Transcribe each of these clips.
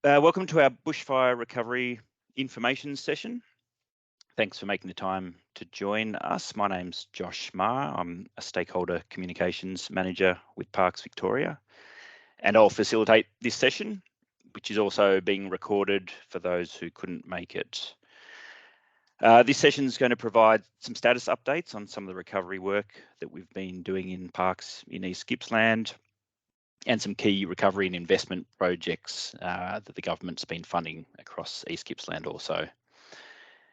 Welcome to our bushfire recovery information session. Thanks for making the time to join us. My name's Josh Marr. I'm a stakeholder communications manager with Parks Victoria, and I'll facilitate this session, which is also being recorded for those who couldn't make it. This session is going to provide some status updates on some of the recovery work that we've been doing in parks in East Gippsland, and some key recovery and investment projects that the government's been funding across East Gippsland also.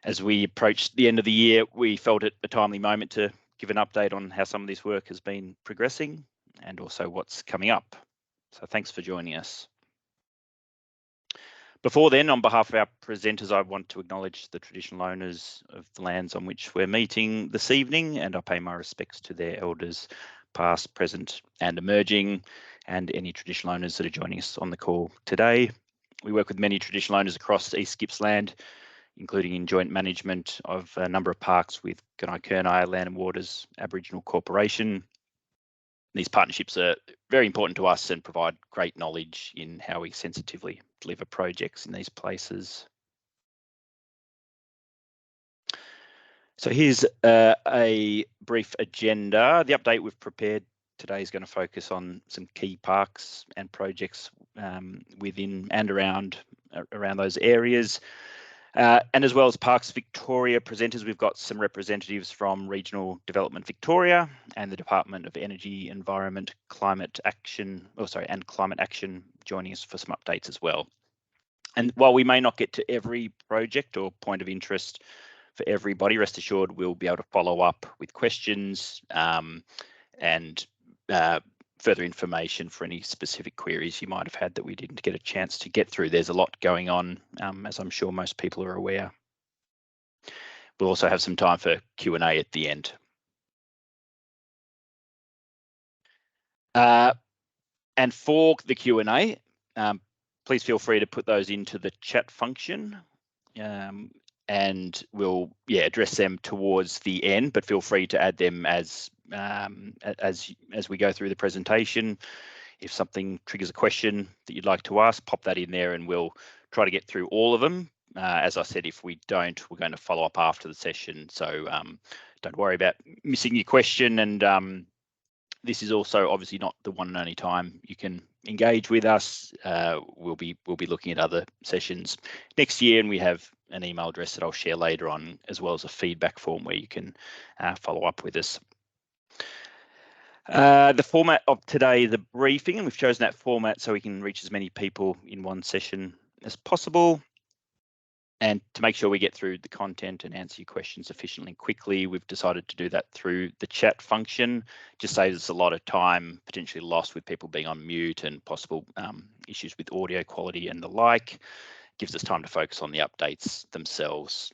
As we approach the end of the year, we felt it a timely moment to give an update on how some of this work has been progressing and also what's coming up. So thanks for joining us. Before then, on behalf of our presenters, I want to acknowledge the traditional owners of the lands on which we're meeting this evening, and I pay my respects to their elders, past, present, and emerging, and any traditional owners that are joining us on the call today. We work with many traditional owners across East Gippsland, including in joint management of a number of parks with Gunai Land and Waters Aboriginal Corporation. These partnerships are very important to us and provide great knowledge in how we sensitively deliver projects in these places. So here's a brief agenda. The update we've prepared today is going to focus on some key parks and projects within and around those areas. And as well as Parks Victoria presenters, we've got some representatives from Regional Development Victoria and the Department of Energy, Environment, Climate Action, and Climate Action joining us for some updates as well. And while we may not get to every project or point of interest for everybody, rest assured we'll be able to follow up with questions and further information for any specific queries you might have had that we didn't get a chance to get through. There's a lot going on, as I'm sure most people are aware. We'll also have some time for Q&A at the end. And for the Q&A, please feel free to put those into the chat function, and we'll address them towards the end, but feel free to add them as we go through the presentation. If something triggers a question that you'd like to ask, pop that in there and we'll try to get through all of them. As I said, if we don't, we're going to follow up after the session. So don't worry about missing your question. And this is also obviously not the one and only time you can engage with us. We'll be looking at other sessions next year, and we have an email address that I'll share later on, as well as a feedback form where you can follow up with us. The format of today, the briefing, and we've chosen that format so we can reach as many people in one session as possible. And to make sure we get through the content and answer your questions efficiently and quickly, we've decided to do that through the chat function. Just saves us a lot of time potentially lost with people being on mute and possible issues with audio quality and the like. Gives us time to focus on the updates themselves.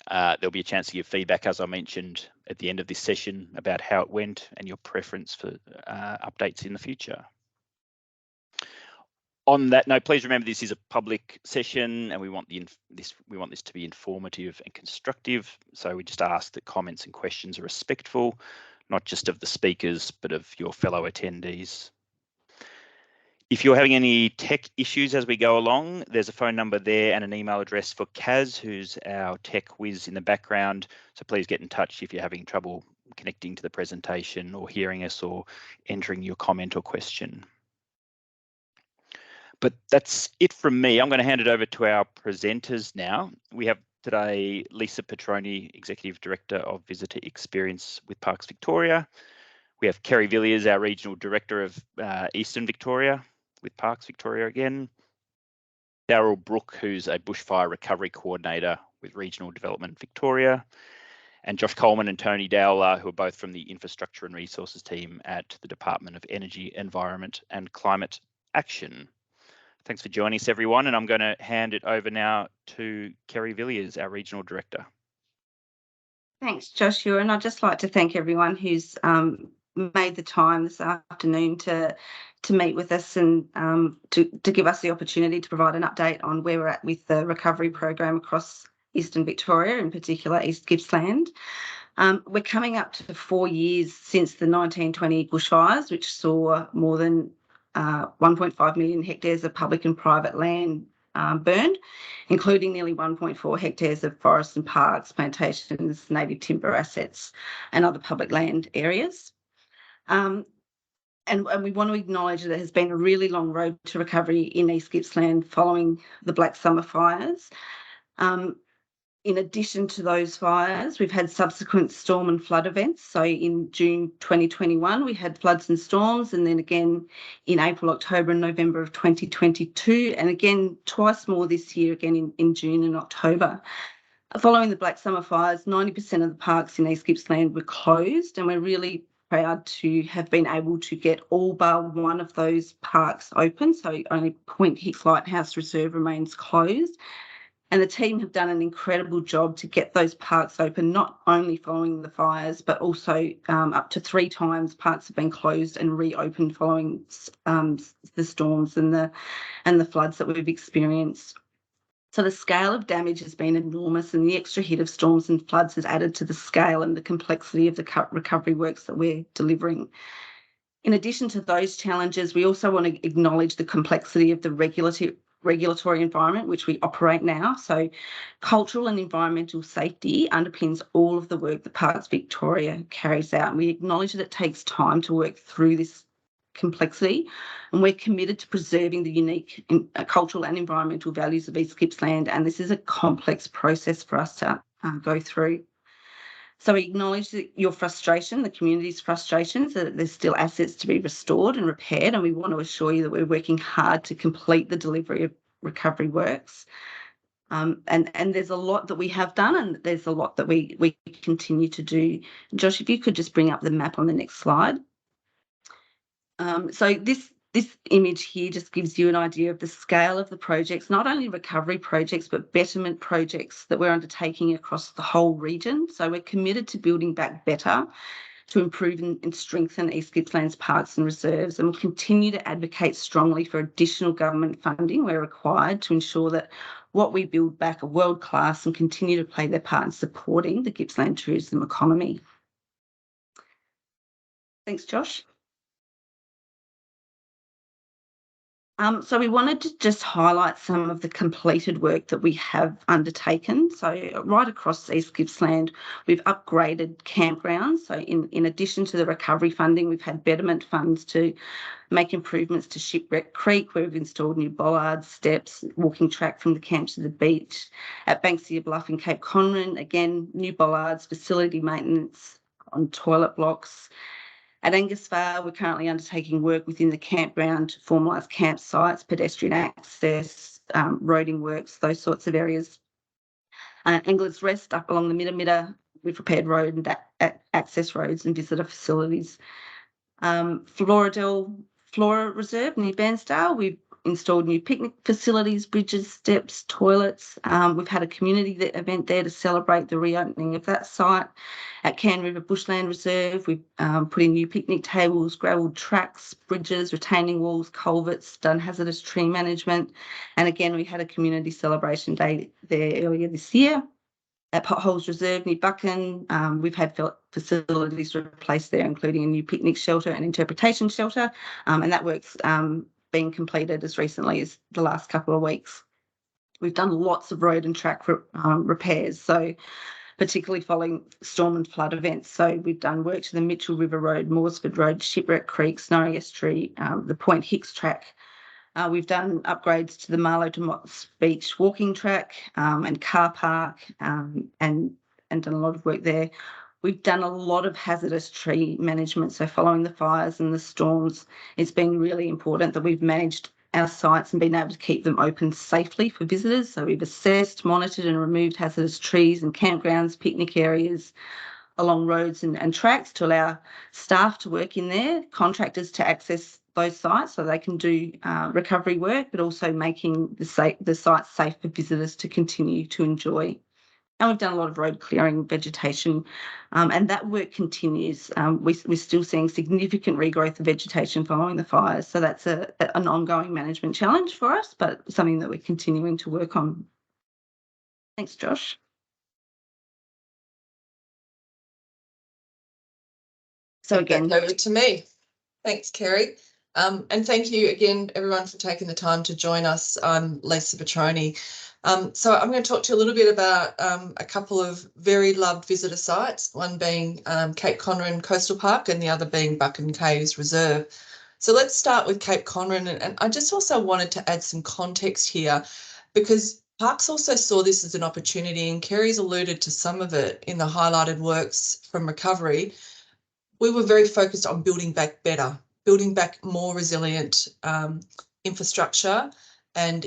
There'll be a chance to give feedback, as I mentioned, at the end of this session about how it went and your preference for updates in the future. On that note, please remember this is a public session and we want this to be informative and constructive. So we just ask that comments and questions are respectful, not just of the speakers, but of your fellow attendees. If you're having any tech issues as we go along, there's a phone number there and an email address for Kaz, who's our tech whiz in the background. So please get in touch if you're having trouble connecting to the presentation or hearing us or entering your comment or question. But that's it from me. I'm going to hand it over to our presenters now. We have today Lisa Petroni, Executive Director of Visitor Experience with Parks Victoria. We have Kerry Villiers, our Regional Director of Eastern Victoria with Parks Victoria again. Daryl Brook, who's a Bushfire Recovery Coordinator with Regional Development Victoria. And Josh Coleman and Tony Dowler, who are both from the Infrastructure and Resources team at the Department of Energy, Environment and Climate Action. Thanks for joining us, everyone, and I'm going to hand it over now to Kerry Villiers, our Regional Director. Thanks, Joshua, and I'd just like to thank everyone who's made the time this afternoon to meet with us and to give us the opportunity to provide an update on where we're at with the recovery program across Eastern Victoria, in particular East Gippsland. We're coming up to 4 years since the 1920 bushfires, which saw more than 1.5 million hectares of public and private land burned, including nearly 1.4 hectares of forests and parks, plantations, native timber assets, and other public land areas. And we want to acknowledge that there has been a really long road to recovery in East Gippsland following the Black Summer fires. In addition to those fires, we've had subsequent storm and flood events. So in June 2021, we had floods and storms, and then again in April, October and November of 2022, and again twice more this year, again in June and October. Following the Black Summer fires, 90% of the parks in East Gippsland were closed, and we're really proud to have been able to get all bar one of those parks open. So only Point Hicks Lighthouse Reserve remains closed. And the team have done an incredible job to get those parks open, not only following the fires, but also up to 3 times parks have been closed and reopened following the storms and the floods that we've experienced. So the scale of damage has been enormous, and the extra hit of storms and floods has added to the scale and the complexity of the recovery works that we're delivering. In addition to those challenges, we also want to acknowledge the complexity of the regulatory environment which we operate now. So cultural and environmental safety underpins all of the work that Parks Victoria carries out. And we acknowledge that it takes time to work through this complexity, and we're committed to preserving the unique cultural and environmental values of East Gippsland, and this is a complex process for us to go through. So we acknowledge your frustration, the community's frustrations, that there's still assets to be restored and repaired, and we want to assure you that we're working hard to complete the delivery of recovery works. And there's a lot that we have done, and there's a lot that we continue to do. Josh, if you could just bring up the map on the next slide. So this image here just gives you an idea of the scale of the projects, not only recovery projects, but betterment projects that we're undertaking across the whole region. So we're committed to building back better, to improve and strengthen East Gippsland's parks and reserves, and we'll continue to advocate strongly for additional government funding where required to ensure that what we build back are world-class and continue to play their part in supporting the Gippsland tourism economy. Thanks, Josh. So we wanted to just highlight some of the completed work that we have undertaken. So right across East Gippsland, we've upgraded campgrounds. So in addition to the recovery funding, we've had betterment funds to make improvements to Shipwreck Creek, where we've installed new bollards, steps, walking track from the camp to the beach. At Banksia Bluff in Cape Conran, again, new bollards, facility maintenance on toilet blocks. At Angus Vale, we're currently undertaking work within the campground to formalise campsites, pedestrian access, roading works, those sorts of areas. Angler's Rest up along the Midda, we've repaired road and access roads and visitor facilities. Flora Reserve near Bairnsdale, we've installed new picnic facilities, bridges, steps, toilets. We've had a community event there to celebrate the reopening of that site. At Can River Bushland Reserve, we've put in new picnic tables, gravelled tracks, bridges, retaining walls, culverts, done hazardous tree management. And again, we had a community celebration day there earlier this year. At Potholes Reserve near Buchan, we've had facilities replaced there, including a new picnic shelter and interpretation shelter, and that work's been completed as recently as the last couple of weeks. We've done lots of road and track repairs, so particularly following storm and flood events. So we've done work to the Mitchell River Road, Morsford Road, Shipwreck Creek, Snorri Estuary, the Point Hicks track. We've done upgrades to the Marlow to Mott's Beach walking track and car park and done a lot of work there. We've done a lot of hazardous tree management. So following the fires and the storms, it's been really important that we've managed our sites and been able to keep them open safely for visitors. So we've assessed, monitored and removed hazardous trees and campgrounds, picnic areas along roads and tracks to allow staff to work in there, contractors to access those sites so they can do recovery work, but also making the sites safe for visitors to continue to enjoy. And we've done a lot of road clearing, vegetation, and that work continues. We're still seeing significant regrowth of vegetation following the fires. So that's an ongoing management challenge for us, but something that we're continuing to work on. Thanks, Josh. So again, over to me. Thanks, Kerry. And thank you again, everyone, for taking the time to join us. I'm Lisa Petroni. So I'm going to talk to you a little bit about a couple of very loved visitor sites, one being Cape Conran Coastal Park and the other being Buchan Caves Reserve. So let's start with Cape Conran. And I just also wanted to add some context here, because Parks also saw this as an opportunity, and Kerry's alluded to some of it in the highlighted works from recovery. We were very focused on building back better, building back more resilient infrastructure and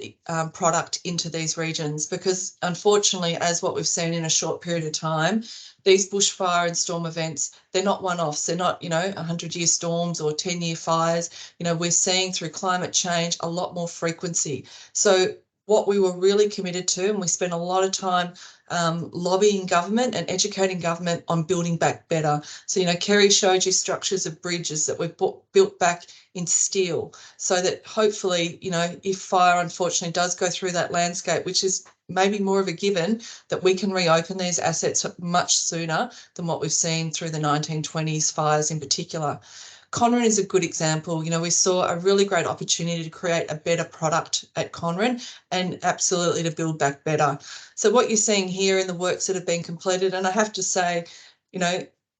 product into these regions, because unfortunately, as what we've seen in a short period of time, these bushfire and storm events, they're not one-offs. They're not, 100-year storms or 10-year fires. We're seeing through climate change a lot more frequency. So what we were really committed to, and we spent a lot of time lobbying government and educating government on building back better. So, Kerry showed you structures of bridges that we've built back in steel, so that hopefully, if fire unfortunately does go through that landscape, which is maybe more of a given, that we can reopen these assets much sooner than what we've seen through the 1920s fires in particular. Conran is a good example. We saw a really great opportunity to create a better product at Conran and absolutely to build back better. So what you're seeing here in the works that have been completed, and I have to say,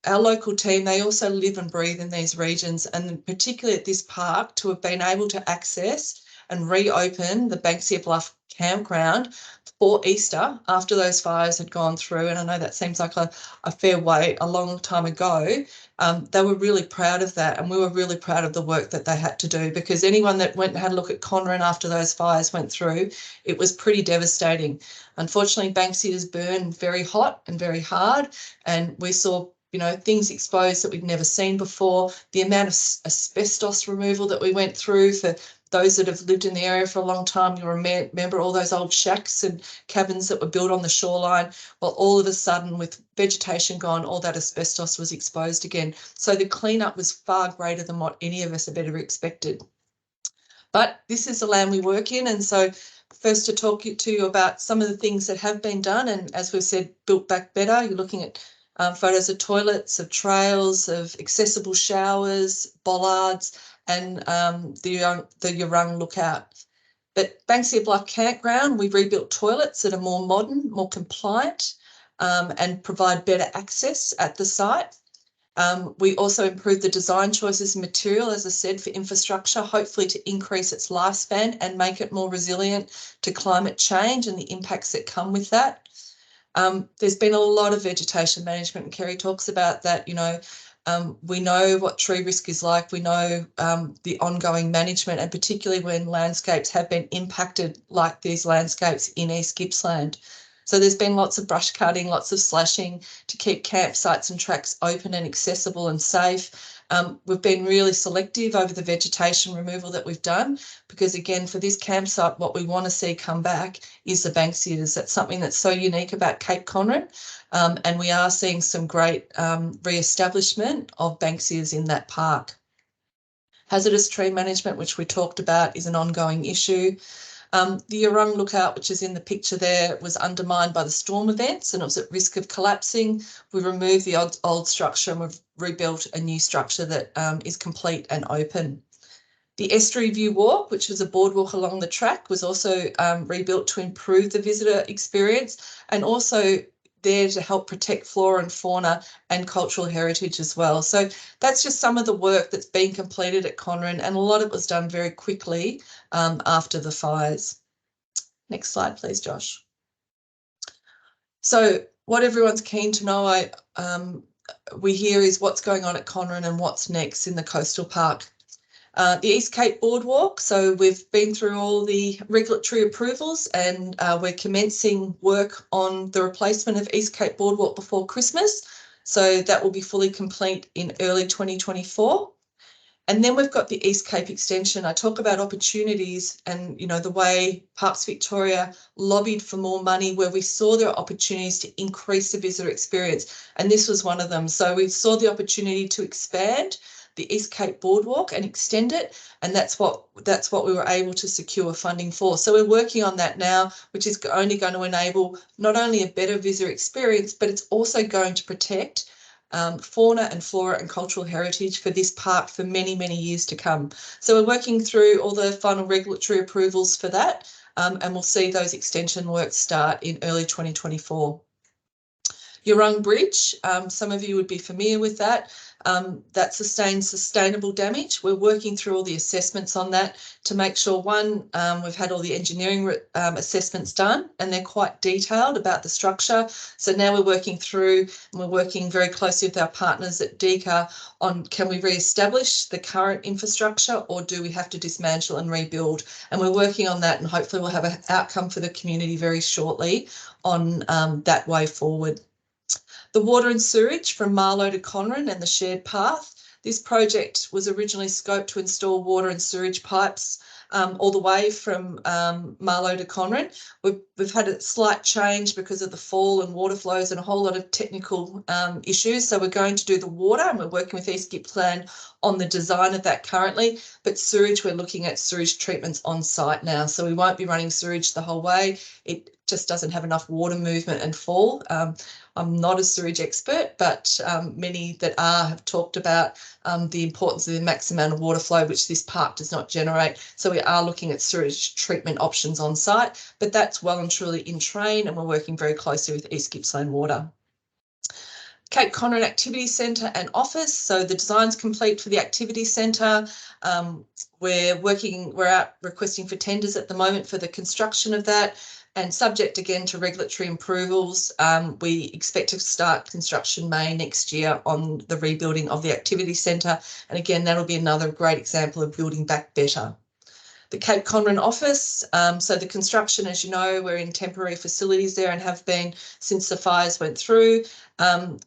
our local team, they also live and breathe in these regions, and particularly at this park, to have been able to access and reopen the Banksia Bluff campground for Easter after those fires had gone through. And I know that seems like a fair wait, a long time ago. They were really proud of that, and we were really proud of the work that they had to do, because anyone that went and had a look at Conran after those fires went through, it was pretty devastating. Unfortunately, Banksia's burned very hot and very hard, and we saw things exposed that we'd never seen before. The amount of asbestos removal that we went through, for those that have lived in the area for a long time, you'll remember all those old shacks and cabins that were built on the shoreline. Well, all of a sudden, with vegetation gone, all that asbestos was exposed again. So the cleanup was far greater than what any of us had ever expected. But this is the land we work in, and so first to talk to you about some of the things that have been done, and as we've said, built back better. You're looking at photos of toilets, of trails, of accessible showers, bollards, and the Yoorung Lookout. But Banksia Bluff Campground, we've rebuilt toilets that are more modern, more compliant, and provide better access at the site. We also improved the design choices and material, as I said, for infrastructure, hopefully to increase its lifespan and make it more resilient to climate change and the impacts that come with that. There's been a lot of vegetation management, and Kerry talks about that. We know what tree risk is like. We know the ongoing management, and particularly when landscapes have been impacted like these landscapes in East Gippsland. So there's been lots of brush cutting, lots of slashing to keep campsites and tracks open and accessible and safe. We've been really selective over the vegetation removal that we've done, because again, for this campsite, what we want to see come back is the Banksias. That's something that's so unique about Cape Conran, and we are seeing some great re-establishment of Banksias in that park. Hazardous tree management, which we talked about, is an ongoing issue. The Yoorung Lookout, which is in the picture there, was undermined by the storm events and it was at risk of collapsing. We removed the old structure and we've rebuilt a new structure that is complete and open. The Estuary View Walk, which was a boardwalk along the track, was also rebuilt to improve the visitor experience, and also there to help protect flora and fauna and cultural heritage as well. So that's just some of the work that's been completed at Conran, and a lot of it was done very quickly after the fires. Next slide, please, Josh. So what everyone's keen to know, we hear, is what's going on at Conran and what's next in the coastal park. The East Cape Boardwalk, so we've been through all the regulatory approvals and we're commencing work on the replacement of East Cape Boardwalk before Christmas. So that will be fully complete in early 2024. And then we've got the East Cape extension. I talk about opportunities and, the way Parks Victoria lobbied for more money, where we saw there are opportunities to increase the visitor experience. And this was one of them. So we saw the opportunity to expand the East Cape Boardwalk and extend it, and that's what we were able to secure funding for. So we're working on that now, which is only going to enable not only a better visitor experience, but it's also going to protect fauna and flora and cultural heritage for this park for many, many years to come. So we're working through all the final regulatory approvals for that, and we'll see those extension works start in early 2024. Yoorung Bridge, some of you would be familiar with that. That sustainable damage. We're working through all the assessments on that to make sure, one, we've had all the engineering assessments done, and they're quite detailed about the structure. So now we're working through, and we're working very closely with our partners at DECA on, can we re-establish the current infrastructure, or do we have to dismantle and rebuild? And we're working on that, and hopefully we'll have an outcome for the community very shortly on that way forward. The water and sewage from Marlow to Conran and the shared path. This project was originally scoped to install water and sewage pipes all the way from Marlow to Conran. We've had a slight change because of the fall and water flows and a whole lot of technical issues. So we're going to do the water, and we're working with East Gippsland on the design of that currently. But sewage, we're looking at sewage treatments on site now. So we won't be running sewage the whole way. It just doesn't have enough water movement and fall. I'm not a sewage expert, but many that are have talked about the importance of the maximum amount of water flow, which this park does not generate. So we are looking at sewage treatment options on site, but that's well and truly in train, and we're working very closely with East Gippsland Water. Cape Conran Activity Centre and Office. So the design's complete for the Activity Centre. We're out requesting for tenders at the moment for the construction of that. And subject again to regulatory approvals, we expect to start construction May next year on the rebuilding of the activity centre. And again, that'll be another great example of building back better. The Cape Conran office, so the construction, as you know, we're in temporary facilities there and have been since the fires went through.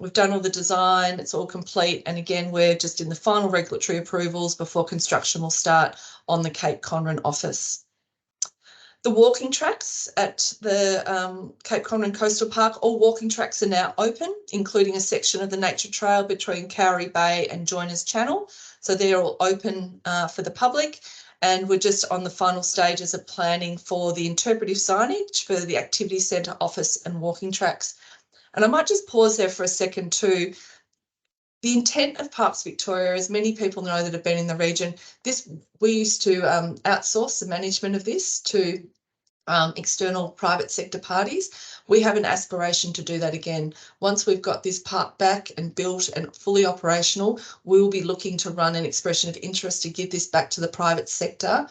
We've done all the design, it's all complete. And again, we're just in the final regulatory approvals before construction will start on the Cape Conran office. The walking tracks at the Cape Conran Coastal Park, all walking tracks are now open, including a section of the nature trail between Cowrie Bay and Joiners Channel. So they're all open for the public, and we're just on the final stages of planning for the interpretive signage for the activity centre, office and walking tracks. And I might just pause there for a second too. The intent of Parks Victoria, as many people know that have been in the region, we used to outsource the management of this to external private sector parties. We have an aspiration to do that again. Once we've got this park back and built and fully operational, we'll be looking to run an expression of interest to give this back to the private sector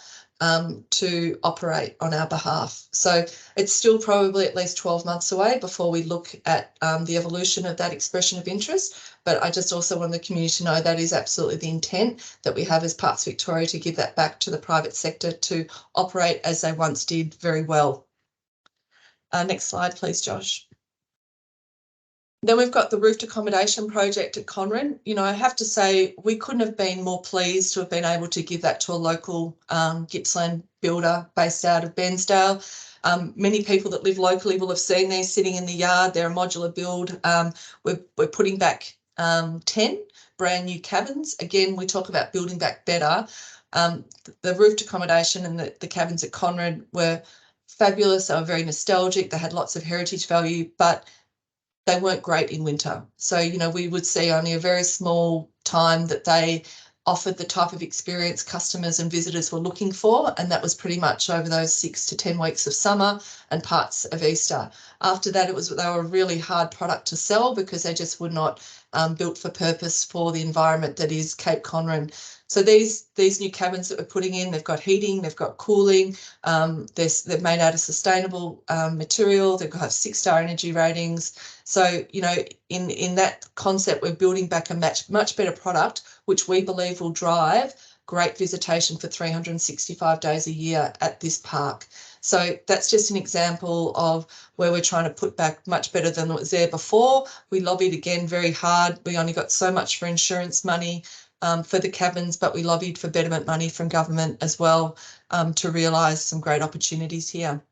to operate on our behalf. So it's still probably at least 12 months away before we look at the evolution of that expression of interest. But I just also want the community to know that is absolutely the intent that we have as Parks Victoria, to give that back to the private sector to operate as they once did very well. Next slide, please, Josh. Then we've got the roofed accommodation project at Conran. You know, I have to say we couldn't have been more pleased to have been able to give that to a local Gippsland builder based out of Bairnsdale. Many people that live locally will have seen these sitting in the yard. They're a modular build. We're putting back 10 brand new cabins. Again, we talk about building back better. The roofed accommodation and the cabins at Conran were fabulous. They were very nostalgic. They had lots of heritage value, but they weren't great in winter. So, you know, we would see only a very small time that they offered the type of experience customers and visitors were looking for, and that was pretty much over those 6 to 10 weeks of summer and parts of Easter. After that, they were a really hard product to sell because they just were not built for purpose for the environment that is Cape Conran. So these new cabins that we're putting in, they've got heating, they've got cooling, they're made out of sustainable material, they've got 6-star energy ratings. So, you know, in that concept, we're building back a much better product, which we believe will drive great visitation for 365 days a year at this park. So that's just an example of where we're trying to put back much better than what was there before. We lobbied again very hard. We only got so much for insurance money for the cabins, but we lobbied for betterment money from government as well to realise some great opportunities here.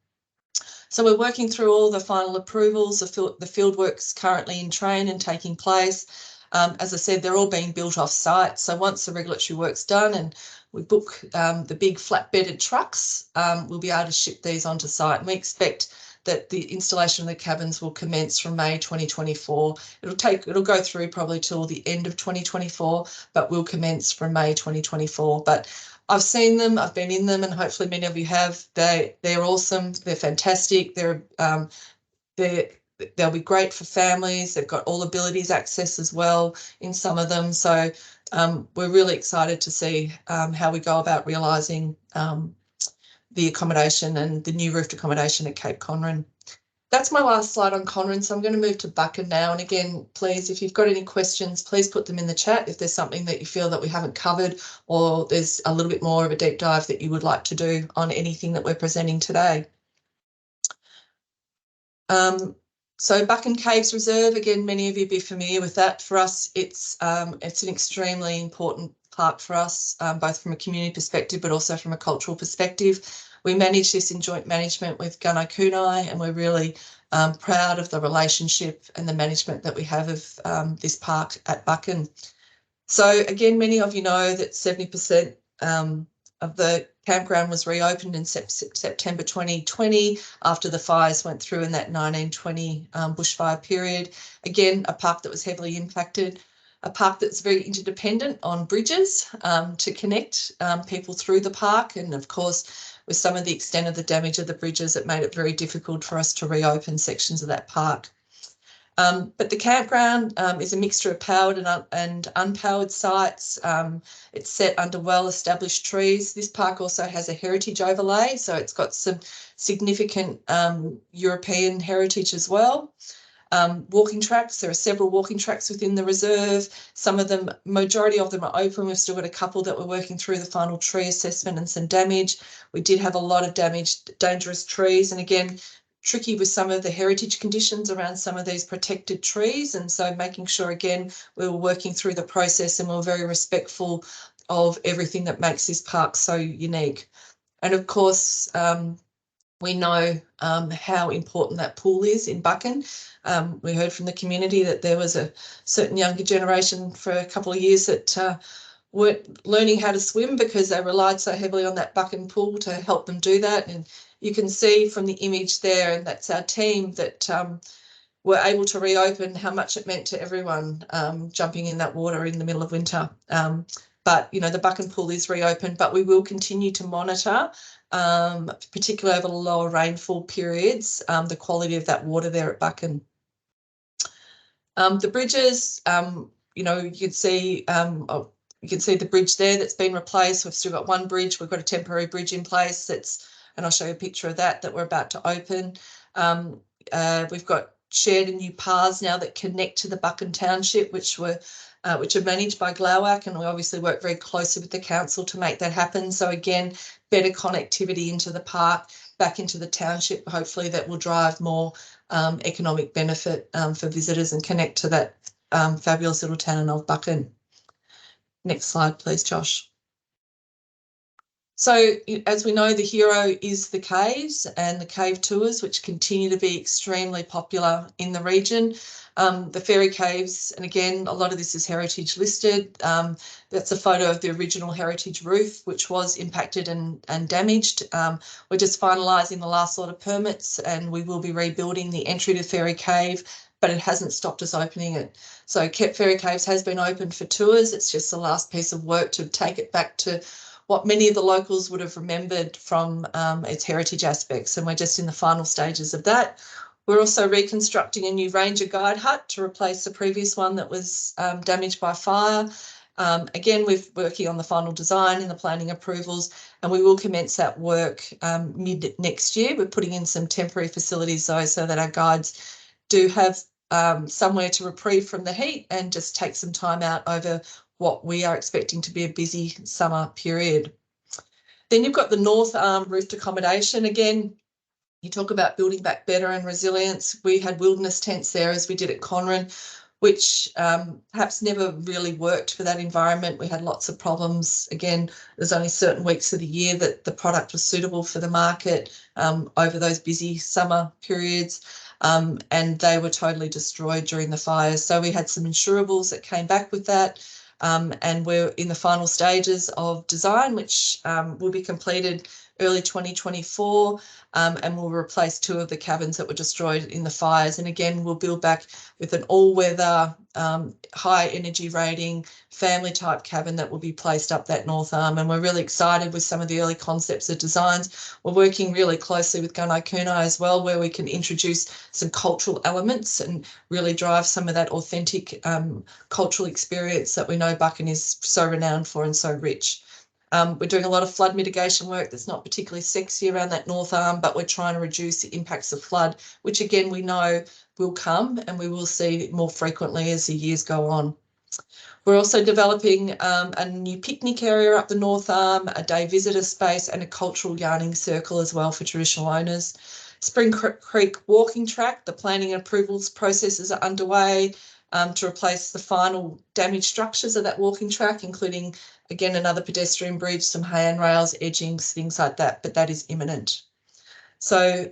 So we're working through all the final approvals. The field work's currently in train and taking place. As I said, they're all being built off site. So once the regulatory work's done and we book the big flat-bedded trucks, we'll be able to ship these onto site. And we expect that the installation of the cabins will commence from May 2024. It'll go through probably till the end of 2024, but will commence from May 2024. But I've seen them, I've been in them, and hopefully many of you have. They're awesome, they're fantastic, they'll be great for families. They've got all abilities access as well in some of them. So we're really excited to see how we go about realising the accommodation and the new roofed accommodation at Cape Conran. That's my last slide on Conran, so I'm going to move to Buchan now. And again, please, if you've got any questions, please put them in the chat if there's something that you feel that we haven't covered, or there's a little bit more of a deep dive that you would like to do on anything that we're presenting today. So Buchan Caves Reserve, again, many of you be familiar with that. For us, it's an extremely important park for us, both from a community perspective, but also from a cultural perspective. We manage this in joint management with Gunai Kunai, and we're really proud of the relationship and the management that we have of this park at Buchan. So again, many of you know that 70% of the campground was reopened in September 2020 after the fires went through in that 1920 bushfire period. Again, a park that was heavily impacted, a park that's very interdependent on bridges to connect people through the park. And of course, with some of the extent of the damage of the bridges, it made it very difficult for us to reopen sections of that park. But the campground is a mixture of powered and unpowered sites. It's set under well-established trees. This park also has a heritage overlay, so it's got some significant European heritage as well. Walking tracks, there are several walking tracks within the reserve. Some of them, majority of them are open. We've still got a couple that we're working through the final tree assessment and some damage. We did have a lot of damaged, dangerous trees, and again, tricky with some of the heritage conditions around some of these protected trees. And so making sure, again, we were working through the process and we were very respectful of everything that makes this park so unique. And of course, we know how important that pool is in Buchan. We heard from the community that there was a certain younger generation for a couple of years that weren't learning how to swim because they relied so heavily on that Buchan pool to help them do that. And you can see from the image there, and that's our team, that we're able to reopen, how much it meant to everyone jumping in that water in the middle of winter. But, you know, the Buchan pool is reopened, but we will continue to monitor, particularly over the lower rainfall periods, the quality of that water there at Buchan. The bridges, you know, you can see the bridge there that's been replaced. We've still got one bridge. We've got a temporary bridge in place and I'll show you a picture of that we're about to open. We've got shared and new paths now that connect to the Buchan Township, which are managed by Glowak, and we obviously work very closely with the council to make that happen. So again, better connectivity into the park, back into the township, hopefully that will drive more economic benefit for visitors and connect to that fabulous little town of Buchan. Next slide, please, Josh. So as we know, the hero is the caves and the cave tours, which continue to be extremely popular in the region. The fairy caves, and again, a lot of this is heritage listed. That's a photo of the original heritage roof, which was impacted and damaged. We're just finalising the last lot of permits, and we will be rebuilding the entry to Fairy Cave, but it hasn't stopped us opening it. So Fairy Caves has been open for tours. It's just the last piece of work to take it back to what many of the locals would have remembered from its heritage aspects, and we're just in the final stages of that. We're also reconstructing a new ranger guide hut to replace the previous one that was damaged by fire. Again, we're working on the final design and the planning approvals, and we will commence that work mid next year. We're putting in some temporary facilities though, so that our guides do have somewhere to reprieve from the heat and just take some time out over what we are expecting to be a busy summer period. Then you've got the North Arm roofed accommodation. Again, you talk about building back better and resilience. We had wilderness tents there as we did at Conran, which perhaps never really worked for that environment. We had lots of problems. Again, there's only certain weeks of the year that the product was suitable for the market over those busy summer periods, and they were totally destroyed during the fires. So we had some insurables that came back with that. And we're in the final stages of design, which will be completed early 2024, and we'll replace 2 of the cabins that were destroyed in the fires. And again, we'll build back with an all-weather, high energy rating, family type cabin that will be placed up that north arm. And we're really excited with some of the early concepts of designs. We're working really closely with Gunai Kunai as well, where we can introduce some cultural elements and really drive some of that authentic cultural experience that we know Buchan is so renowned for and so rich. We're doing a lot of flood mitigation work that's not particularly sexy around that north arm, but we're trying to reduce the impacts of flood, which again we know will come and we will see more frequently as the years go on. We're also developing a new picnic area up the north arm, a day visitor space and a cultural yarning circle as well for traditional owners. Spring Creek walking track, the planning and approvals processes are underway to replace the final damaged structures of that walking track, including, again, another pedestrian bridge, some handrails, edgings, things like that, but that is imminent. So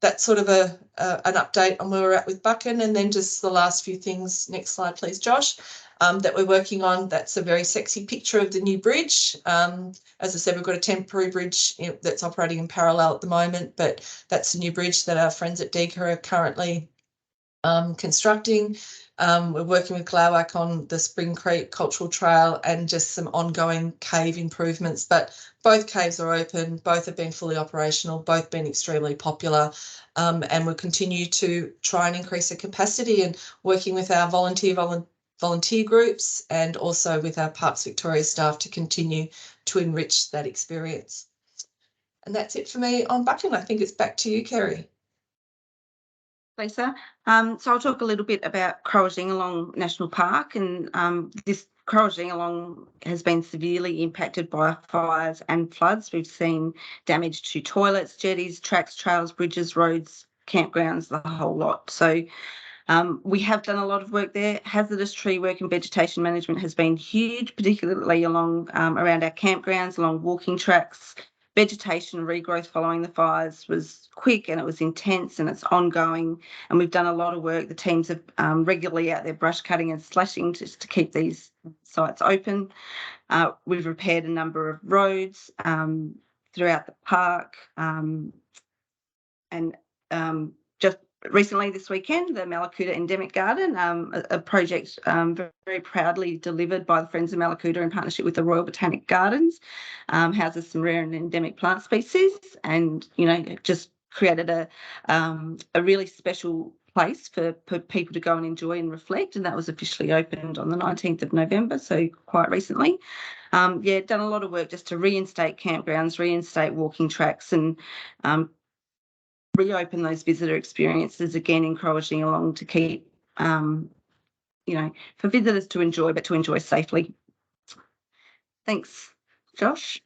that's sort of an update on where we're at with Buchan. And then just the last few things, next slide please, Josh, that we're working on. That's a very sexy picture of the new bridge. As I said, we've got a temporary bridge that's operating in parallel at the moment, but that's a new bridge that our friends at DECA are currently constructing. We're working with Glowak on the Spring Creek Cultural Trail and just some ongoing cave improvements, but both caves are open, both have been fully operational, both been extremely popular, and we'll continue to try and increase the capacity and working with our volunteer groups and also with our Parks Victoria staff to continue to enrich that experience. And that's it for me on Buchan. I think it's back to you, Kerry. Lisa. So I'll talk a little bit about Kurrajingalong National Park, and this Kurrajingalong has been severely impacted by fires and floods. We've seen damage to toilets, jetties, tracks, trails, bridges, roads, campgrounds, the whole lot. So we have done a lot of work there. Hazardous tree work and vegetation management has been huge, particularly along around our campgrounds, along walking tracks. Vegetation regrowth following the fires was quick and it was intense and it's ongoing, and we've done a lot of work. The teams are regularly out there brush cutting and slashing just to keep these sites open. We've repaired a number of roads throughout the park, and just recently this weekend, the Mallacoota Endemic Garden, a project very proudly delivered by the Friends of Mallacoota in partnership with the Royal Botanic Gardens, houses some rare and endemic plant species, and just created a really special place for people to go and enjoy and reflect, and that was officially opened on the 19th of November, so quite recently. Done a lot of work just to reinstate campgrounds, reinstate walking tracks, and reopen those visitor experiences again, encouraging along to keep, for visitors to enjoy, but to enjoy safely. Thanks, Josh.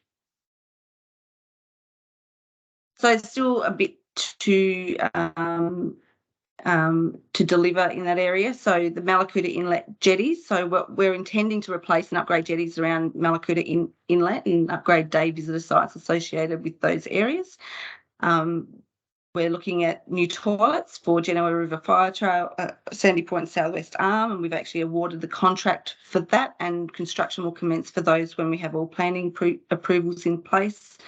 So still a bit to deliver in that area. So the Mallacoota Inlet jetties. So we're intending to replace and upgrade jetties around Mallacoota Inlet and upgrade day visitor sites associated with those areas. We're looking at new toilets for Genoa River Fire Trail, Sandy Point Southwest Arm, and we've actually awarded the contract for that, and construction will commence for those when we have all planning approvals in place.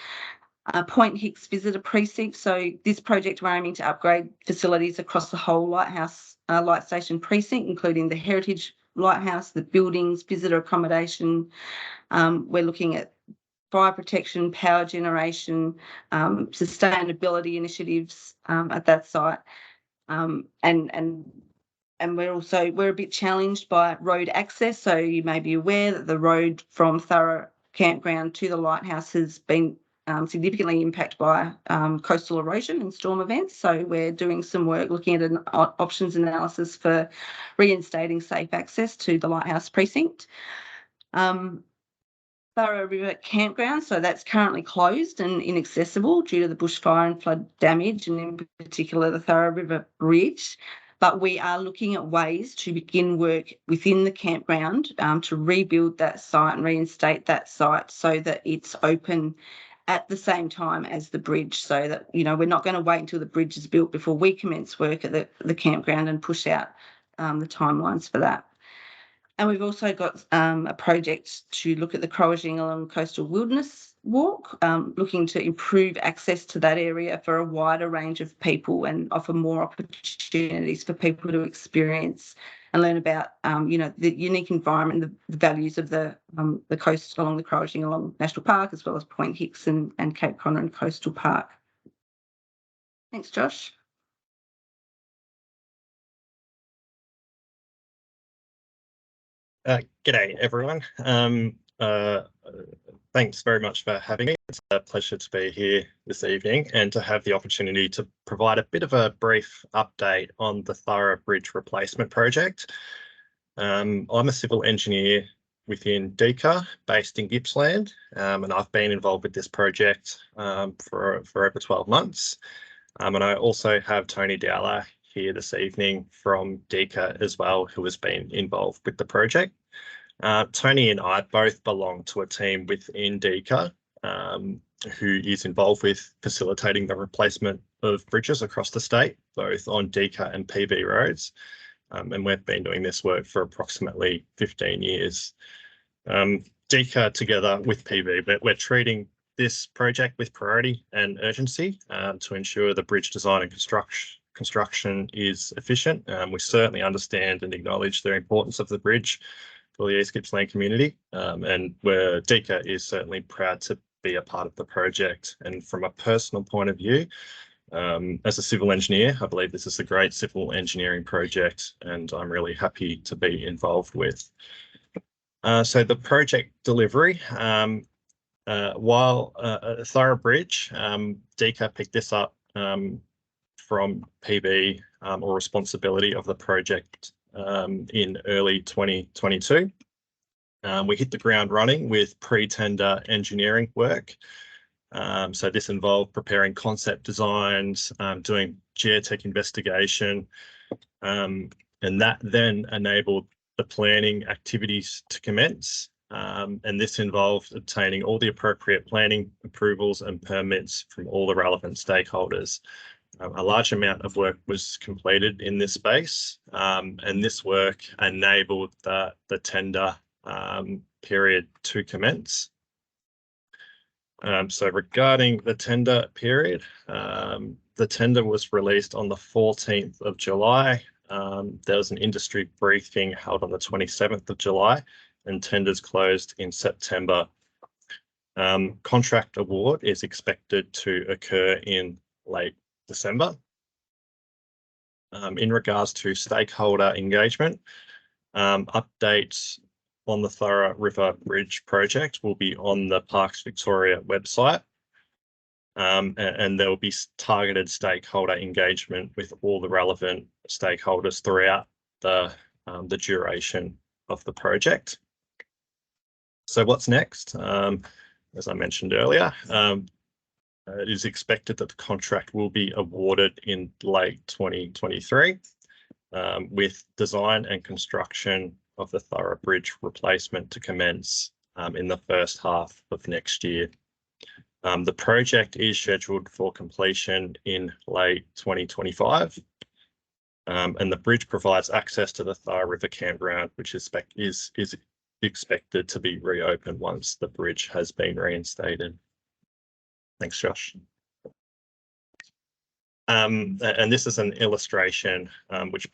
Point Hicks Visitor Precinct. So this project, we're aiming to upgrade facilities across the whole Lighthouse Light Station precinct, including the Heritage Lighthouse, the buildings, visitor accommodation. We're looking at fire protection, power generation, sustainability initiatives at that site, and we're a bit challenged by road access. So you may be aware that the road from Thurrock Campground to the lighthouse has been significantly impacted by coastal erosion and storm events. So we're doing some work looking at an options analysis for reinstating safe access to the lighthouse precinct. Thurrock River Campground, so that's currently closed and inaccessible due to the bushfire and flood damage, and in particular the Thurrock River Bridge. But we are looking at ways to begin work within the campground to rebuild that site and reinstate that site so that it's open at the same time as the bridge, so that we're not going to wait until the bridge is built before we commence work at the campground and push out the timelines for that. And we've also got a project to look at the Kurrajingalong Coastal Wilderness walk, looking to improve access to that area for a wider range of people and offer more opportunities for people to experience and learn about, the unique environment, the values of the coast along the Croalging National Park, as well as Point Hicks and Cape Conarin Coastal Park. Thanks, Josh. G'day, everyone. Thanks very much for having me. It's a pleasure to be here this evening and to have the opportunity to provide a bit of a brief update on the Thurrock Bridge replacement project. I'm a civil engineer within DECA based in Gippsland, and I've been involved with this project for over 12 months. And I also have Tony Dowler here this evening from DECA as well, who has been involved with the project. Tony and I both belong to a team within DECA who is involved with facilitating the replacement of bridges across the state, both on DECA and PB roads. And we've been doing this work for approximately 15 years. DECA, together with PB, we're treating this project with priority and urgency to ensure the bridge design and construction is efficient. We certainly understand and acknowledge the importance of the bridge for the East Gippsland community, and where DECA is certainly proud to be a part of the project. And from a personal point of view, as a civil engineer, I believe this is a great civil engineering project, and I'm really happy to be involved with. So the project delivery, while Thurrock Bridge, DECA picked this up from PB, or responsibility of the project in early 2022. We hit the ground running with pre-tender engineering work. So this involved preparing concept designs, doing geotech investigation, and that then enabled the planning activities to commence. And this involved obtaining all the appropriate planning approvals and permits from all the relevant stakeholders. A large amount of work was completed in this space, and this work enabled the tender period to commence. So regarding the tender period, the tender was released on the 14th of July. There was an industry briefing held on the 27th of July, and tenders closed in September. Contract award is expected to occur in late December. In regards to stakeholder engagement, updates on the Thurrock River Bridge project will be on the Parks Victoria website, and there will be targeted stakeholder engagement with all the relevant stakeholders throughout the duration of the project. So what's next? As I mentioned earlier, it is expected that the contract will be awarded in late 2023, with design and construction of the Thurrock Bridge replacement to commence in the first half of next year. The project is scheduled for completion in late 2025, and the bridge provides access to the Thurrock River campground, which is expected to be reopened once the bridge has been reinstated. Thanks, Josh. And this is an illustration which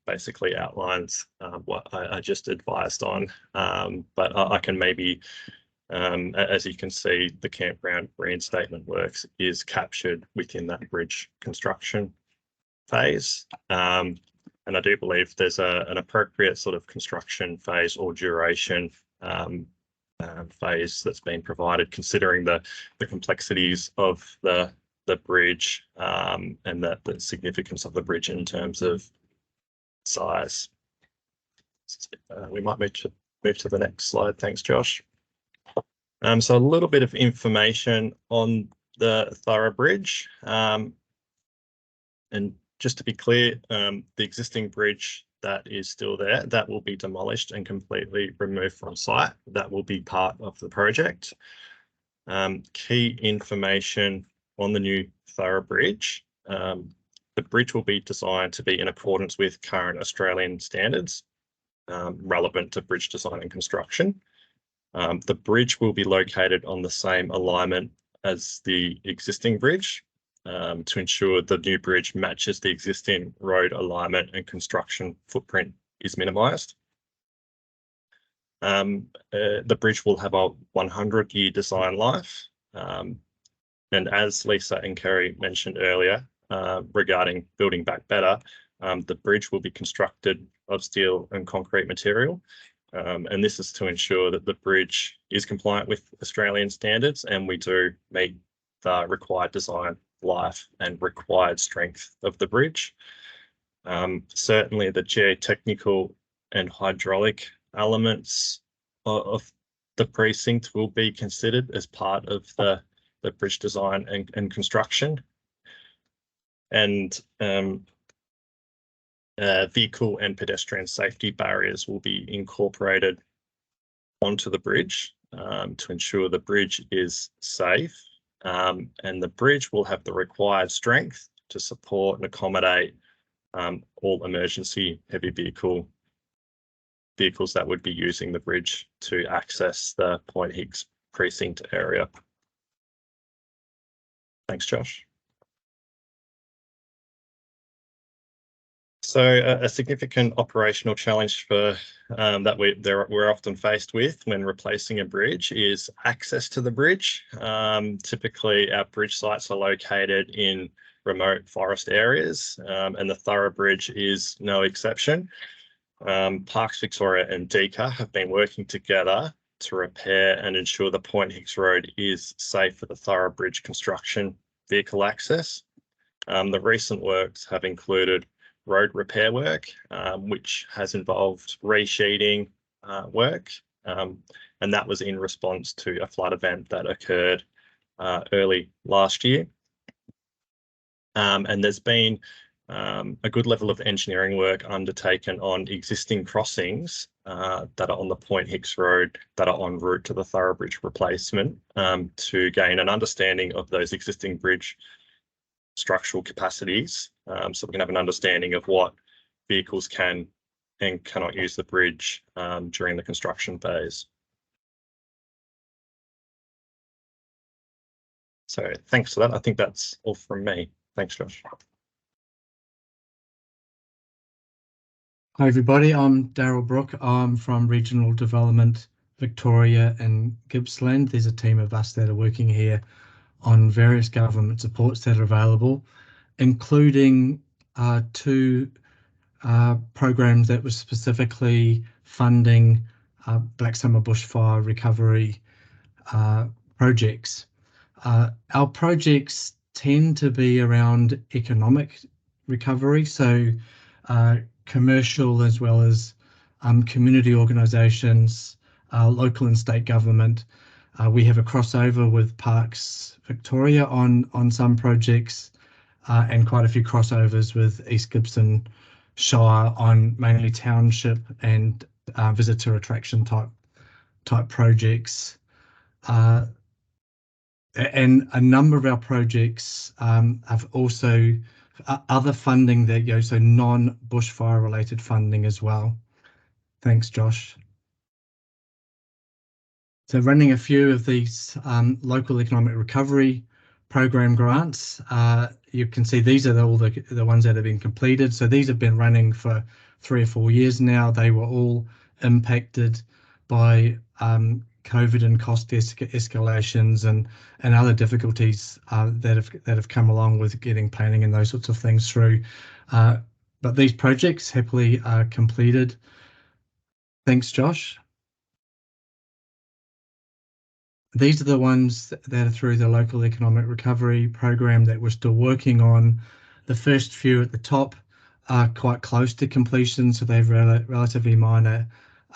basically outlines what I just advised on, but I can maybe, as you can see, the campground reinstatement works is captured within that bridge construction phase. And I do believe there's an appropriate sort of construction phase or duration phase that's been provided, considering the complexities of the bridge and the significance of the bridge in terms of size. We might move to the next slide. Thanks, Josh. So a little bit of information on the Thurrock Bridge. And just to be clear, the existing bridge that is still there, that will be demolished and completely removed from site. That will be part of the project. Key information on the new Thurrock Bridge. The bridge will be designed to be in accordance with current Australian standards relevant to bridge design and construction. The bridge will be located on the same alignment as the existing bridge to ensure the new bridge matches the existing road alignment and construction footprint is minimised. The bridge will have a 100-year design life. And as Lisa and Kerry mentioned earlier regarding building back better, the bridge will be constructed of steel and concrete material. And this is to ensure that the bridge is compliant with Australian standards and we do meet the required design life and required strength of the bridge. Certainly the geotechnical and hydraulic elements of the precinct will be considered as part of the bridge design and construction. And vehicle and pedestrian safety barriers will be incorporated onto the bridge to ensure the bridge is safe. And the bridge will have the required strength to support and accommodate all emergency heavy vehicles that would be using the bridge to access the Point Hicks precinct area. Thanks, Josh. So a significant operational challenge for that we're often faced with when replacing a bridge is access to the bridge. Typically, our bridge sites are located in remote forest areas, and the Thurrough Bridge is no exception. Parks Victoria and DECA have been working together to repair and ensure the Point Hicks Road is safe for the Thurrough Bridge construction vehicle access. The recent works have included road repair work, which has involved resheeting work, and that was in response to a flood event that occurred early last year. And there's been a good level of engineering work undertaken on existing crossings that are on the Point Hicks Road that are en route to the Thurrough Bridge replacement to gain an understanding of those existing bridge structural capacities, so we can have an understanding of what vehicles can and cannot use the bridge during the construction phase. So thanks for that. I think that's all from me. Thanks, Josh. Hi everybody, I'm Daryl Brook. I'm from Regional Development Victoria and Gippsland. There's a team of us that are working here on various government supports that are available, including two programs that were specifically funding Black Summer bushfire recovery projects. Our projects tend to be around economic recovery, so commercial as well as community organisations, local and state government. We have a crossover with Parks Victoria on some projects and quite a few crossovers with East Gippsland Shire on mainly township and visitor attraction type projects. And a number of our projects have also other funding that goes, so non-bushfire related funding as well. Thanks, Josh. So running a few of these local economic recovery program grants, you can see these are all the ones that have been completed. So these have been running for 3 or 4 years now. They were all impacted by COVID and cost escalations and other difficulties that have come along with getting planning and those sorts of things through. But these projects happily are completed. Thanks, Josh. These are the ones that are through the local economic recovery program that we're still working on. The first few at the top are quite close to completion, so they've relatively minor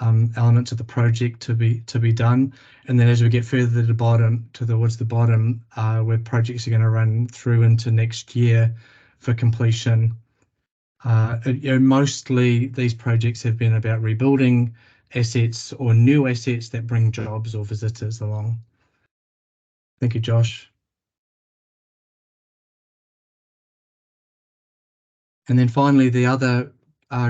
elements of the project to be done. And then as we get further to the bottom, towards the bottom, where projects are going to run through into next year for completion. Mostly these projects have been about rebuilding assets or new assets that bring jobs or visitors along. Thank you, Josh. And then finally, the other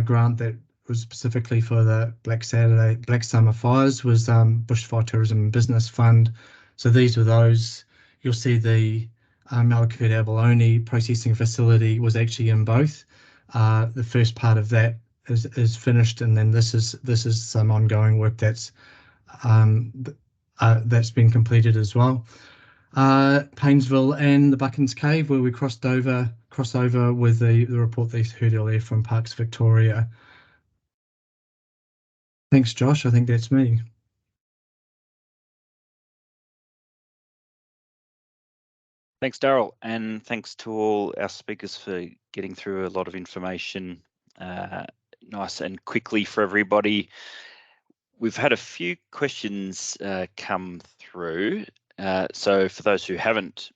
grant that was specifically for the Black Summer fires was Bushfire Tourism and Business Fund. So these were those. You'll see the Malakut Abalone processing facility was actually in both. The first part of that is finished, and then this is some ongoing work that's been completed as well. Paynesville and the Buckins Cave, where we crossover with the report they heard earlier from Parks Victoria. Thanks, Josh. I think that's me. Thanks, Daryl, and thanks to all our speakers for getting through a lot of information nice and quickly for everybody. We've had a few questions come through. So for those who haven't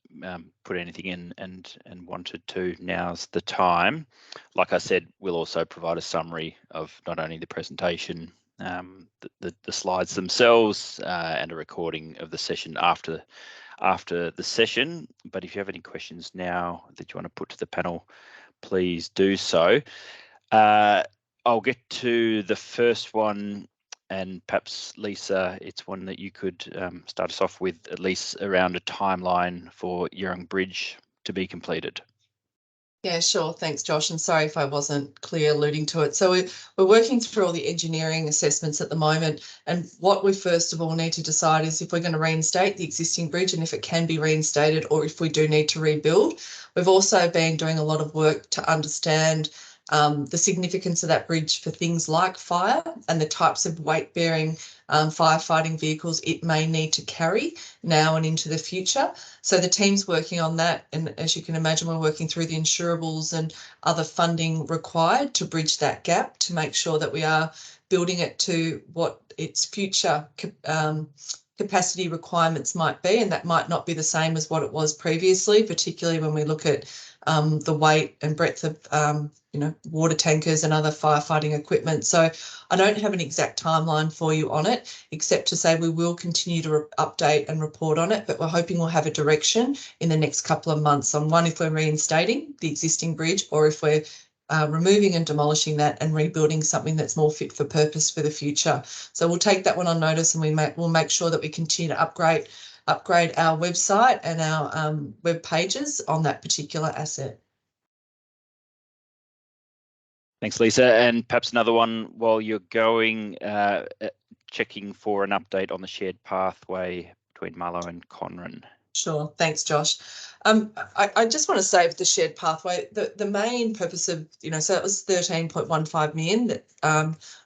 put anything in and wanted to, now's the time. Like I said, we'll also provide a summary of not only the presentation, the slides themselves, and a recording of the session after the session. But if you have any questions now that you want to put to the panel, please do so. I'll get to the first one, and perhaps Lisa, it's one that you could start us off with, at least around a timeline for Yurrung Bridge to be completed. Yeah, sure. Thanks, Josh. And sorry if I wasn't clear alluding to it. So we're working through all the engineering assessments at the moment. And what we first of all need to decide is if we're going to reinstate the existing bridge and if it can be reinstated or if we do need to rebuild. We've also been doing a lot of work to understand the significance of that bridge for things like fire and the types of weight-bearing firefighting vehicles it may need to carry now and into the future. So the team's working on that, and as you can imagine, we're working through the insurables and other funding required to bridge that gap to make sure that we are building it to what its future capacity requirements might be, and that might not be the same as what it was previously, particularly when we look at the weight and breadth of water tankers and other firefighting equipment. So I don't have an exact timeline for you on it, except to say we will continue to update and report on it, but we're hoping we'll have a direction in the next couple of months on one, if we're reinstating the existing bridge or if we're removing and demolishing that and rebuilding something that's more fit for purpose for the future. So we'll take that one on notice, and we'll make sure that we continue to upgrade our website and our web pages on that particular asset. Thanks, Lisa. And perhaps another one while you're going, checking for an update on the shared pathway between Marlow and Conran. Sure. Thanks, Josh. I just want to say with the shared pathway, the main purpose of, so it was 13.15 million that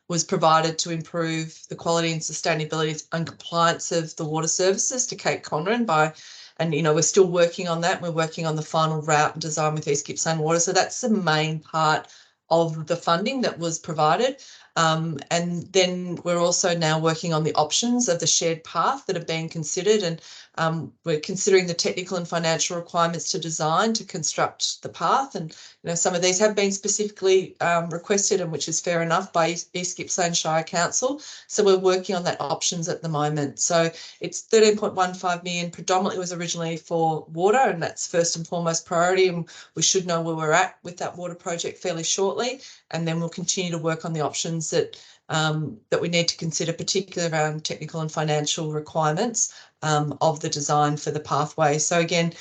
was provided to improve the quality and sustainability and compliance of the water services to Cape Conran and we're still working on that. We're working on the final route and design with East Gippsland Water. So that's the main part of the funding that was provided. And then we're also now working on the options of the shared path that are being considered, and we're considering the technical and financial requirements to design to construct the path. And some of these have been specifically requested, and which is fair enough, by East Gippsland Shire Council. So we're working on that options at the moment. So it's 13.15 million, predominantly was originally for water, and that's first and foremost priority, and we should know where we're at with that water project fairly shortly. And then we'll continue to work on the options that we need to consider, particularly around technical and financial requirements of the design for the pathway. So again,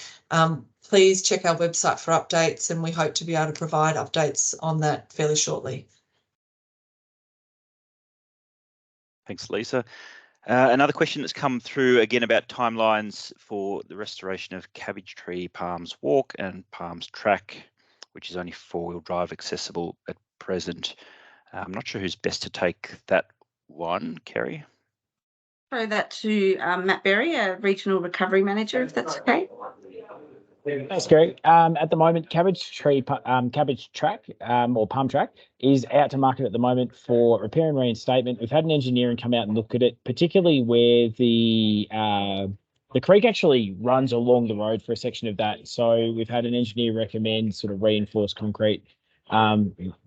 please check our website for updates, and we hope to be able to provide updates on that fairly shortly. Thanks, Lisa. Another question that's come through again about timelines for the restoration of Cabbage Tree Palms Walk and Palms Track, which is only four-wheel drive accessible at present. I'm not sure who's best to take that one, Kerry. Throw that to Matt Berry, a regional recovery manager, if that's okay. Thanks, Kerry. At the moment, Cabbage Track or Palm Track is out to market at the moment for repair and reinstatement. We've had an engineering come out and look at it, particularly where the creek actually runs along the road for a section of that. So we've had an engineer recommend sort of reinforced concrete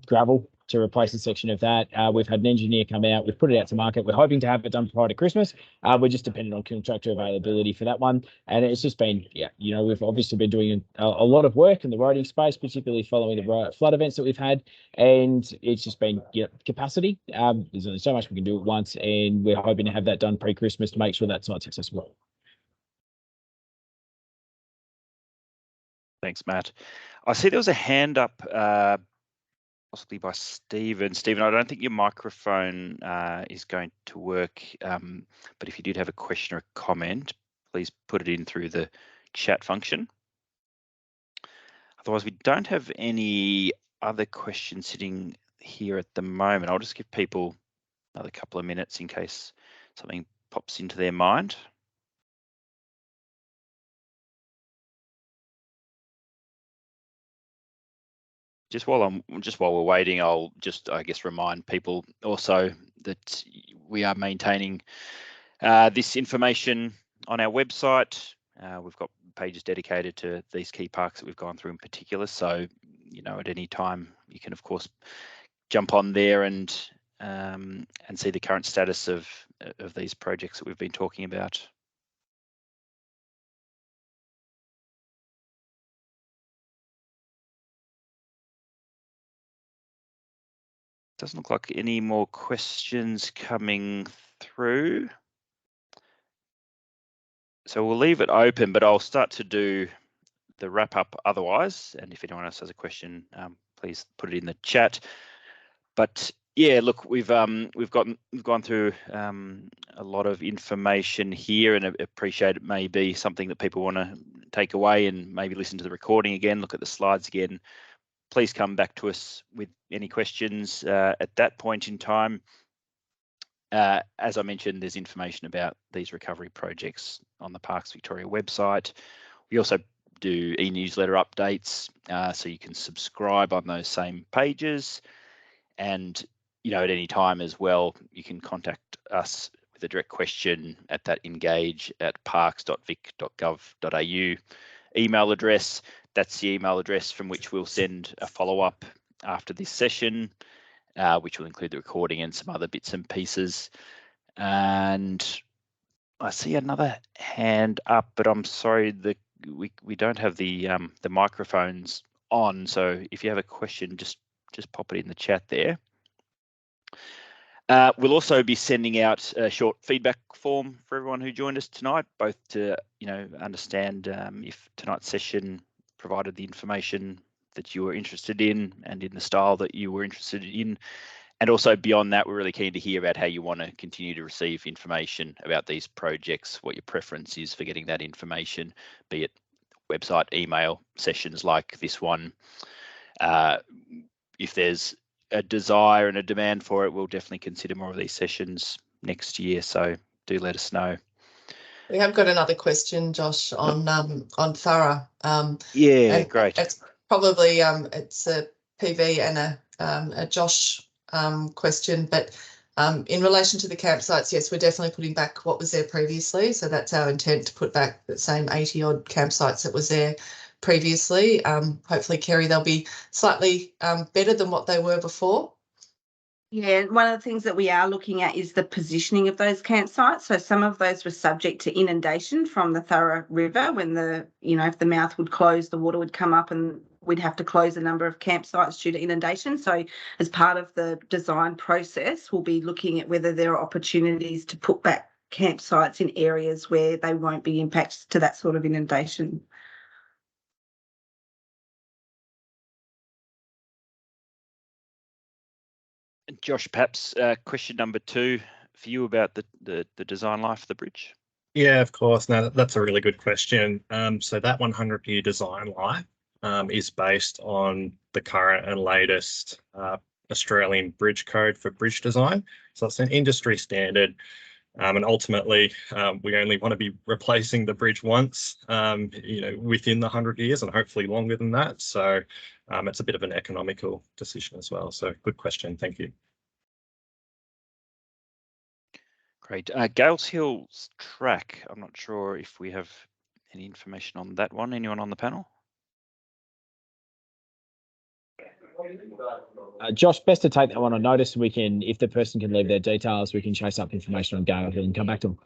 gravel to replace a section of that. We've had an engineer come out. We've put it out to market. We're hoping to have it done prior to Christmas. We're just dependent on contractor availability for that one. And it's just been, we've obviously been doing a lot of work in the roading space, particularly following the flood events that we've had. And it's just been capacity. There's only so much we can do at once. And we're hoping to have that done pre-Christmas to make sure that site's accessible. Thanks, Matt. I see there was a hand up, possibly by Stephen. Stephen, I don't think your microphone is going to work, but if you did have a question or a comment, please put it in through the chat function. Otherwise, we don't have any other questions sitting here at the moment. I'll just give people another couple of minutes in case something pops into their mind. Just while we're waiting, I'll just, I guess, remind people also that we are maintaining this information on our website. We've got pages dedicated to these key parks that we've gone through in particular. So, at any time you can, of course, jump on there and see the current status of these projects that we've been talking about. Doesn't look like any more questions coming through. So we'll leave it open, but I'll start to do the wrap up otherwise. And if anyone else has a question, please put it in the chat. But yeah, look, we've gone through a lot of information here, and I appreciate it may be something that people want to take away and maybe listen to the recording again, look at the slides again. Please come back to us with any questions at that point in time. As I mentioned, there's information about these recovery projects on the Parks Victoria website. We also do e-newsletter updates, so you can subscribe on those same pages. And at any time as well, you can contact us with a direct question at that engage@parks.vic.gov.au email address. That's the email address from which we'll send a follow-up after this session, which will include the recording and some other bits and pieces. And I see another hand up, but I'm sorry, we don't have the microphones on. So if you have a question, just pop it in the chat there. We'll also be sending out a short feedback form for everyone who joined us tonight, both to understand if tonight's session provided the information that you were interested in and in the style that you were interested in. And also beyond that, we're really keen to hear about how you want to continue to receive information about these projects, what your preference is for getting that information, be it website, email, sessions like this one. If there's a desire and a demand for it, we'll definitely consider more of these sessions next year. So do let us know. We have got another question, Josh, on Thorough. Yeah, great. It's probably it's a PV and a Josh question, but in relation to the campsites, yes, we're definitely putting back what was there previously. So that's our intent, to put back the same 80 odd campsites that was there previously. Hopefully, Kerry, they'll be slightly better than what they were before. Yeah, one of the things that we are looking at is the positioning of those campsites. So some of those were subject to inundation from the Thorough River. When if the mouth would close, the water would come up and we'd have to close a number of campsites due to inundation. So as part of the design process, we'll be looking at whether there are opportunities to put back campsites in areas where they won't be impacted to that sort of inundation. Josh, perhaps question number 2 for you about the design life of the bridge. Yeah, of course. No, that's a really good question. So that 100-year design life is based on the current and latest Australian Bridge Code for bridge design. So it's an industry standard. And ultimately, we only want to be replacing the bridge once, within the 100 years and hopefully longer than that. So it's a bit of an economical decision as well. So good question. Thank you. Great. Gales Hill's track. I'm not sure if we have any information on that one. Anyone on the panel? Josh, best to take that one on notice. We can, if the person can leave their details, we can chase up information on Gale and come back to them.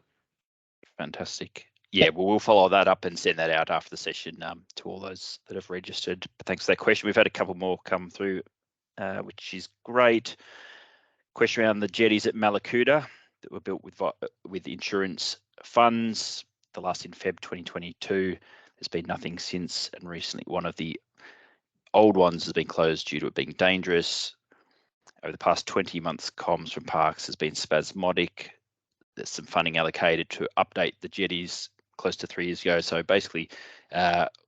Fantastic. Yeah, well, we'll follow that up and send that out after the session to all those that have registered. But thanks for that question. We've had a couple more come through, which is great. Question around the jetties at Malakuta that were built with insurance funds. The last in Feb 2022. There's been nothing since, and recently one of the old ones has been closed due to it being dangerous. Over the past 20 months, comms from Parks has been spasmodic. There's some funding allocated to update the jetties close to 3 years ago. So basically,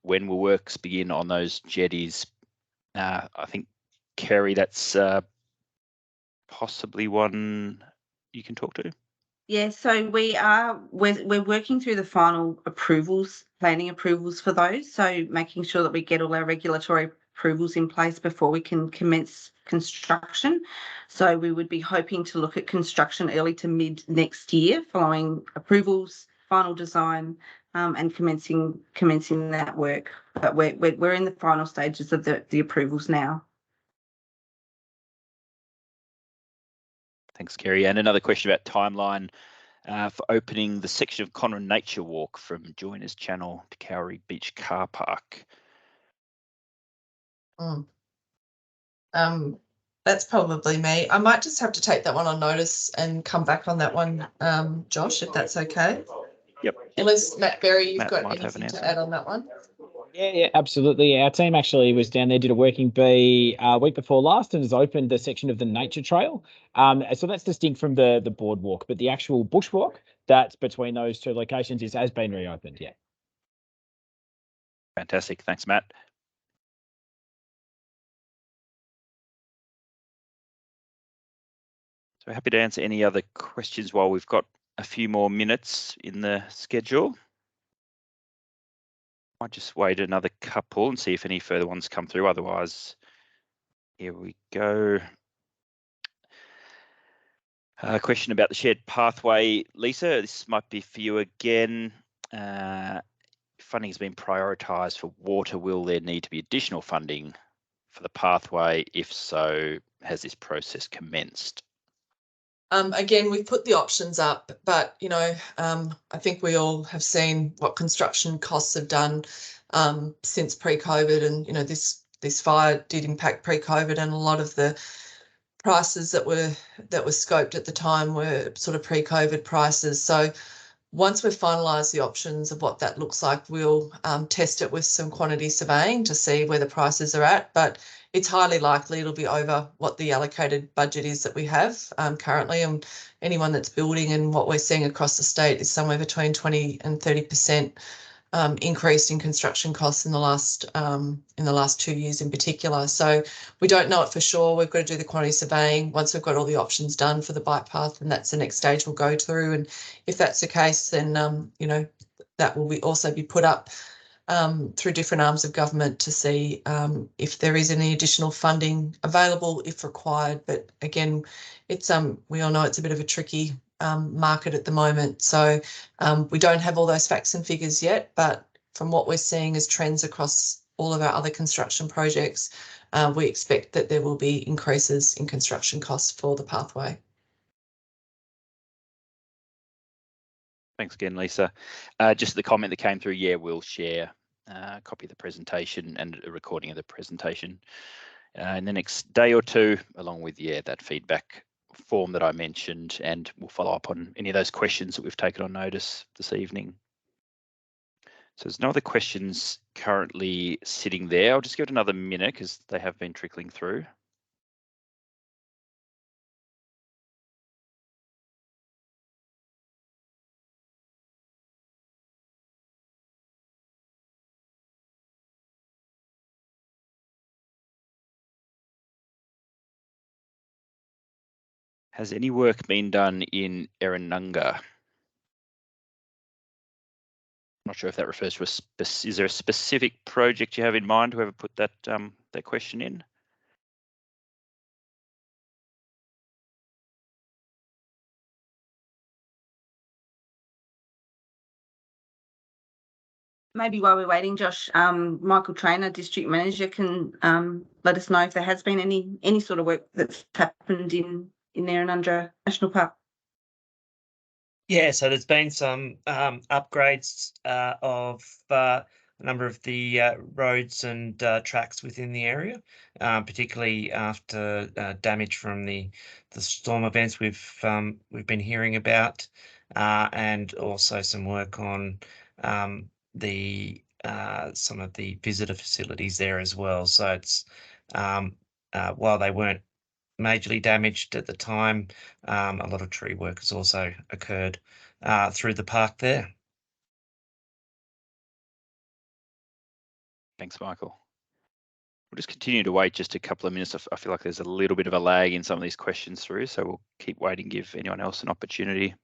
when will works begin on those jetties? I think, Kerry, that's possibly one you can talk to. Yeah, so we're working through the final approvals, planning approvals for those. So making sure that we get all our regulatory approvals in place before we can commence construction. So we would be hoping to look at construction early to mid next year, following approvals, final design, and commencing that work. But we're in the final stages of the approvals now. Thanks, Kerry. And another question about timeline for opening the section of Conran Nature Walk from Joiners Channel to Cowrie Beach Car Park. That's probably me. I might just have to take that one on notice and come back on that one, Josh, if that's okay. Yep. Unless, Matt Berry, you've got might have an anything to answer. add on that one? Yeah, absolutely. Our team actually was down there, did a working bee week before last, and has opened the section of the nature trail. So that's distinct from the boardwalk, but the actual bushwalk that's between those two locations has been reopened. Yeah. Fantastic. Thanks, Matt. So happy to answer any other questions while we've got a few more minutes in the schedule. Might just wait another couple and see if any further ones come through. Otherwise, here we go. A question about the shared pathway. Lisa, this might be for you again. Funding has been prioritised for water. Will there need to be additional funding for the pathway? If so, has this process commenced? Again, we've put the options up, but I think we all have seen what construction costs have done since pre-COVID, and this fire did impact pre-COVID, and a lot of the prices that were scoped at the time were sort of pre-COVID prices. So once we've finalised the options of what that looks like, we'll test it with some quantity surveying to see where the prices are at. But it's highly likely it'll be over what the allocated budget is that we have currently. And anyone that's building, and what we're seeing across the state is somewhere between 20 and 30% increase in construction costs in the last 2 years in particular. So we don't know it for sure. We've got to do the quantity surveying. Once we've got all the options done for the bike path, and that's the next stage we'll go through. And if that's the case, then that will also be put up through different arms of government to see if there is any additional funding available if required. But again, it's we all know it's a bit of a tricky market at the moment. So we don't have all those facts and figures yet, but from what we're seeing as trends across all of our other construction projects, we expect that there will be increases in construction costs for the pathway. Thanks again, Lisa. Just the comment that came through, yeah, we'll share a copy of the presentation and a recording of the presentation in the next day or two, along with, that feedback form that I mentioned, and we'll follow up on any of those questions that we've taken on notice this evening. So there's no other questions currently sitting there. I'll just give it another minute because they have been trickling through. Has any work been done in Erranunga? I'm not sure if that refers to is there a specific project you have in mind, whoever put that that question in? Maybe while we're waiting, Josh, Michael Trainer, District Manager, can let us know if there has been any sort of work that's happened in Narrandunga National Park. Yeah, so there's been some upgrades of a number of the roads and tracks within the area, particularly after damage from the storm events we've been hearing about, and also some work on the some of the visitor facilities there as well. So it's while they weren't majorly damaged at the time, a lot of tree work has also occurred through the park there. Thanks, Michael. We'll just continue to wait just a couple of minutes. I feel like there's a little bit of a lag in some of these questions through, so we'll keep waiting, give anyone else an opportunity.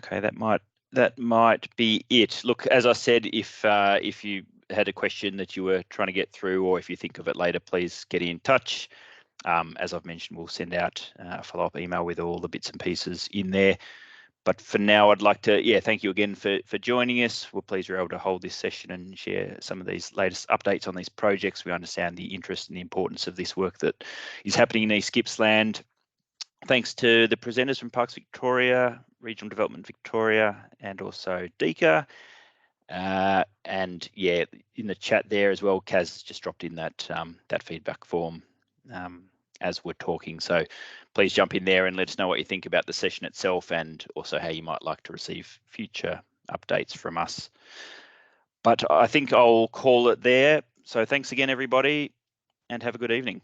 Okay, that might be it. Look, as I said, if you had a question that you were trying to get through, or if you think of it later, please get in touch. As I've mentioned, we'll send out a follow-up email with all the bits and pieces in there. But for now, I'd like to, thank you again for joining us. We're pleased we're able to hold this session and share some of these latest updates on these projects. We understand the interest and the importance of this work that is happening in East Gippsland. Thanks to the presenters from Parks Victoria, Regional Development Victoria, and also DECA. And yeah, in the chat there as well, Kaz has just dropped in that feedback form as we're talking. So please jump in there and let us know what you think about the session itself, and also how you might like to receive future updates from us. But I think I'll call it there. So thanks again, everybody, and have a good evening.